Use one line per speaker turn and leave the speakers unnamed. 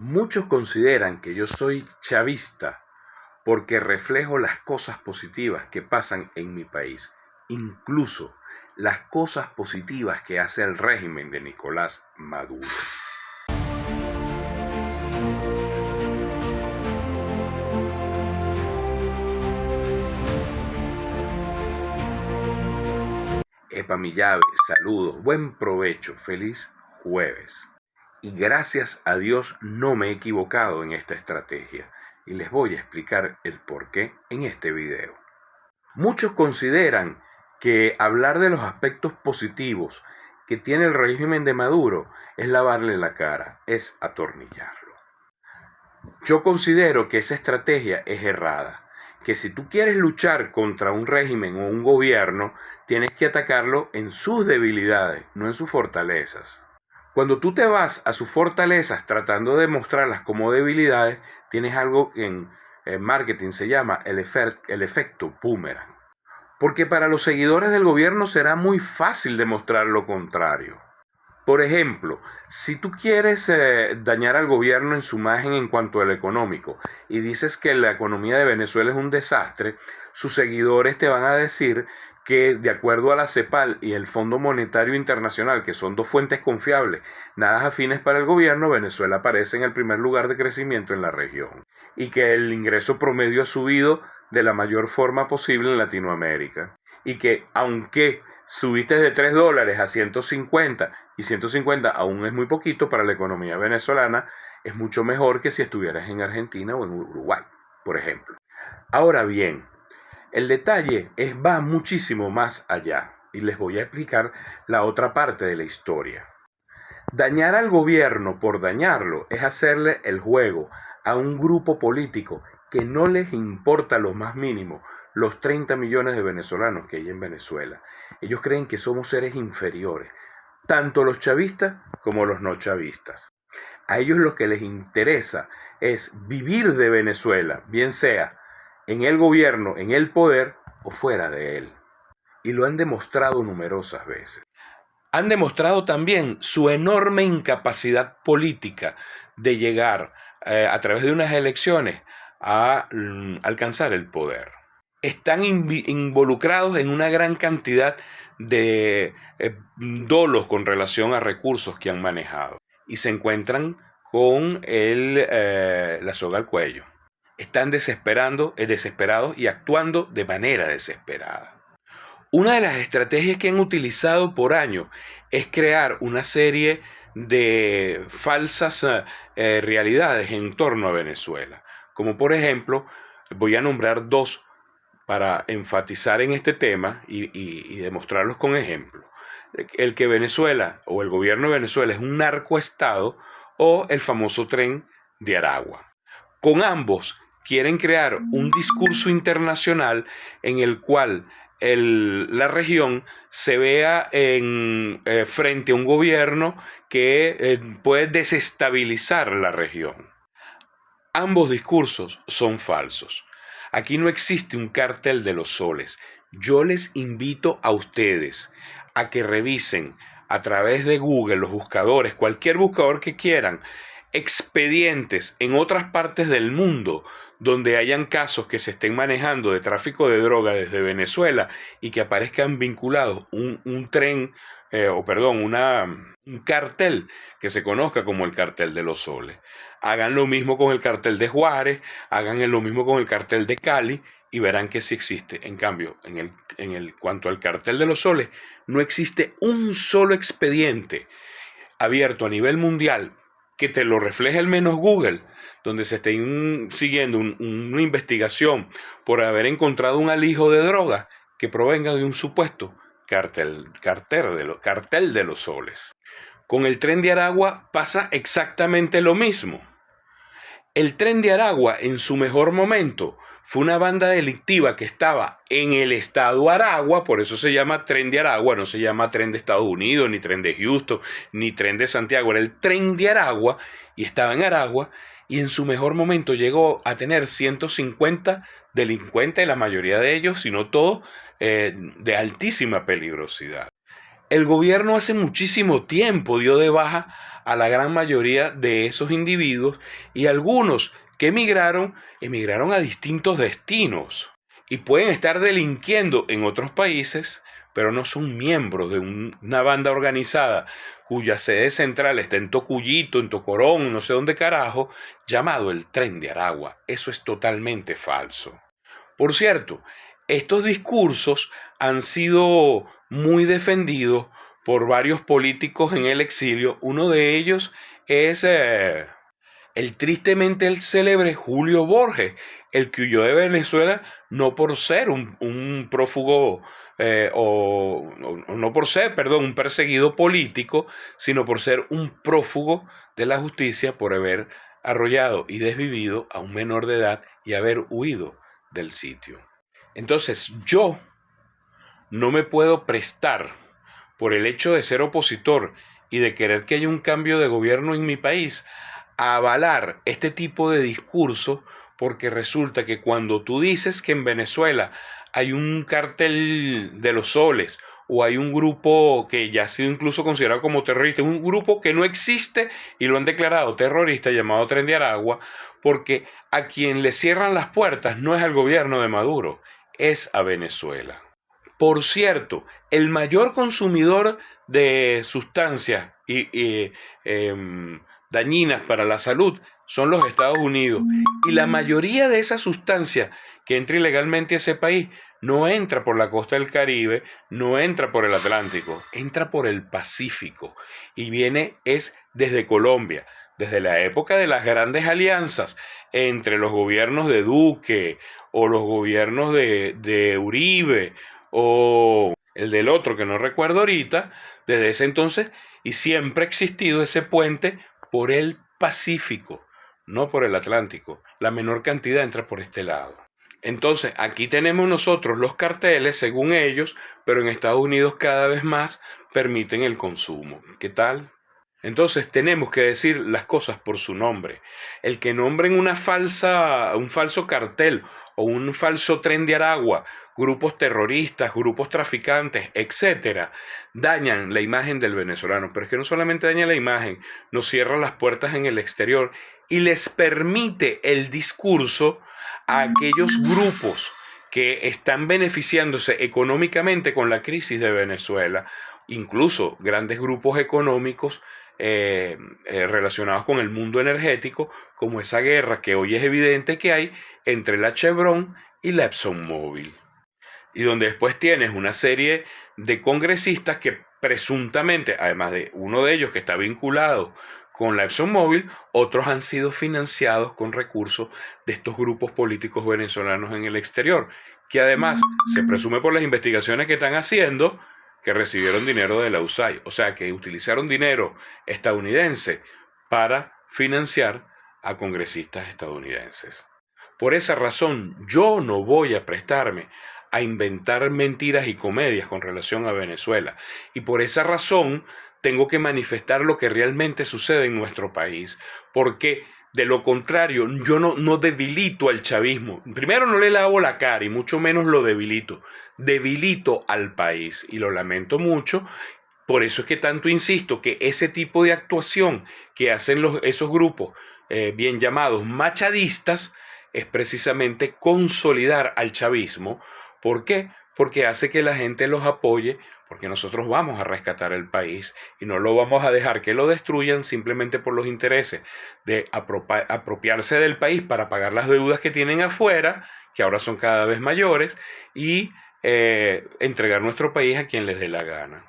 Muchos consideran que yo soy chavista porque reflejo las cosas positivas que pasan en mi país, incluso las cosas positivas que hace el régimen de Nicolás Maduro. Epa mi llave, saludos, buen provecho, feliz jueves. Y gracias a Dios no me he equivocado en esta estrategia y les voy a explicar el porqué en este video. Muchos consideran que hablar de los aspectos positivos que tiene el régimen de Maduro es lavarle la cara, es atornillarlo. Yo considero que esa estrategia es errada, que si tú quieres luchar contra un régimen o un gobierno, tienes que atacarlo en sus debilidades, no en sus fortalezas. Cuando tú te vas a sus fortalezas tratando de mostrarlas como debilidades, tienes algo que en marketing se llama el efecto boomerang. Porque para los seguidores del gobierno será muy fácil demostrar lo contrario. Por ejemplo, si tú quieres dañar al gobierno en su imagen en cuanto al económico y dices que la economía de Venezuela es un desastre, sus seguidores te van a decir que de acuerdo a la CEPAL y el Fondo Monetario Internacional, que son dos fuentes confiables, nada afines para el gobierno, Venezuela aparece en el primer lugar de crecimiento en la región y que el ingreso promedio ha subido de la mayor forma posible en Latinoamérica y que aunque subiste de $3 a 150 y 150 aún es muy poquito para la economía venezolana, es mucho mejor que si estuvieras en Argentina o en Uruguay, por ejemplo. Ahora bien, el detalle va muchísimo más allá y les voy a explicar la otra parte de la historia. Dañar al gobierno por dañarlo es hacerle el juego a un grupo político que no les importa lo más mínimo los 30 millones de venezolanos que hay en Venezuela. Ellos creen que somos seres inferiores, tanto los chavistas como los no chavistas. A ellos lo que les interesa es vivir de Venezuela, bien sea en el gobierno, en el poder o fuera de él. Y lo han demostrado numerosas veces. Han demostrado también su enorme incapacidad política de llegar a través de unas elecciones a alcanzar el poder. Están involucrados en una gran cantidad de dolos con relación a recursos que han manejado y se encuentran con la soga al cuello. Están desesperados y actuando de manera desesperada. Una de las estrategias que han utilizado por años es crear una serie de falsas realidades en torno a Venezuela. Como por ejemplo, voy a nombrar dos para enfatizar en este tema y demostrarlos con ejemplos. El que Venezuela o el gobierno de Venezuela es un narcoestado o el famoso tren de Aragua. Con ambos quieren crear un discurso internacional en el cual la región se vea frente a un gobierno que puede desestabilizar la región. Ambos discursos son falsos. Aquí no existe un cártel de los soles. Yo les invito a ustedes a que revisen a través de Google, los buscadores, cualquier buscador que quieran, expedientes en otras partes del mundo donde hayan casos que se estén manejando de tráfico de droga desde Venezuela y que aparezcan vinculados un tren, un cartel que se conozca como el cartel de los soles. Hagan lo mismo con el cartel de Juárez, hagan lo mismo con el cartel de Cali y verán que sí existe. En cambio, cuanto al cartel de los soles, no existe un solo expediente abierto a nivel mundial que te lo refleje al menos Google, donde se esté siguiendo una investigación por haber encontrado un alijo de droga que provenga de un supuesto cartel de los soles. Con el tren de Aragua pasa exactamente lo mismo. El tren de Aragua en su mejor momento fue una banda delictiva que estaba en el estado Aragua, por eso se llama tren de Aragua, no se llama tren de Estados Unidos, ni tren de Houston, ni tren de Santiago, era el tren de Aragua y estaba en Aragua y en su mejor momento llegó a tener 150 delincuentes, la mayoría de ellos, si no todos, de altísima peligrosidad. El gobierno hace muchísimo tiempo dio de baja a la gran mayoría de esos individuos y algunos que emigraron a distintos destinos y pueden estar delinquiendo en otros países, pero no son miembros de una banda organizada cuya sede central está en Tocuyito, en Tocorón, no sé dónde carajo, llamado el Tren de Aragua. Eso es totalmente falso. Por cierto, estos discursos han sido muy defendidos por varios políticos en el exilio. Uno de ellos es el célebre Julio Borges, el que huyó de Venezuela no por ser un prófugo o no por ser, perdón, un perseguido político, sino por ser un prófugo de la justicia por haber arrollado y desvivido a un menor de edad y haber huido del sitio. Entonces yo no me puedo prestar, por el hecho de ser opositor y de querer que haya un cambio de gobierno en mi país, a avalar este tipo de discurso, porque resulta que cuando tú dices que en Venezuela hay un cartel de los soles o hay un grupo que ya ha sido incluso considerado como terrorista, un grupo que no existe y lo han declarado terrorista llamado Tren de Aragua, porque a quien le cierran las puertas no es al gobierno de Maduro, es a Venezuela. Por cierto, el mayor consumidor de sustancias dañinas para la salud son los Estados Unidos. Y la mayoría de esas sustancias que entra ilegalmente a ese país no entra por la costa del Caribe, no entra por el Atlántico, entra por el Pacífico. Y es desde Colombia, desde la época de las grandes alianzas entre los gobiernos de Duque o los gobiernos de Uribe o el del otro que no recuerdo ahorita, desde ese entonces, y siempre ha existido ese puente por el Pacífico, no por el Atlántico. La menor cantidad entra por este lado. Entonces, aquí tenemos nosotros los carteles, según ellos, pero en Estados Unidos cada vez más permiten el consumo. ¿Qué tal? Entonces tenemos que decir las cosas por su nombre. El que nombren un falso cartel o un falso Tren de Aragua, grupos terroristas, grupos traficantes, etcétera, dañan la imagen del venezolano. Pero es que no solamente daña la imagen, nos cierra las puertas en el exterior y les permite el discurso a aquellos grupos que están beneficiándose económicamente con la crisis de Venezuela, incluso grandes grupos económicos relacionados con el mundo energético, como esa guerra que hoy es evidente que hay entre la Chevron y la ExxonMobil. Y donde después tienes una serie de congresistas que presuntamente, además de uno de ellos que está vinculado con la ExxonMobil, otros han sido financiados con recursos de estos grupos políticos venezolanos en el exterior, que además se presume por las investigaciones que están haciendo que recibieron dinero de la USAID, o sea que utilizaron dinero estadounidense para financiar a congresistas estadounidenses. Por esa razón, yo no voy a prestarme a inventar mentiras y comedias con relación a Venezuela. Y por esa razón, tengo que manifestar lo que realmente sucede en nuestro país. Porque, de lo contrario, yo no debilito al chavismo. Primero, no le lavo la cara y mucho menos lo debilito. Debilito al país y lo lamento mucho. Por eso es que tanto insisto que ese tipo de actuación que hacen esos grupos bien llamados machadistas es precisamente consolidar al chavismo. ¿Por qué? Porque hace que la gente los apoye, porque nosotros vamos a rescatar el país y no lo vamos a dejar que lo destruyan simplemente por los intereses de apropiarse del país para pagar las deudas que tienen afuera, que ahora son cada vez mayores, y entregar nuestro país a quien les dé la gana.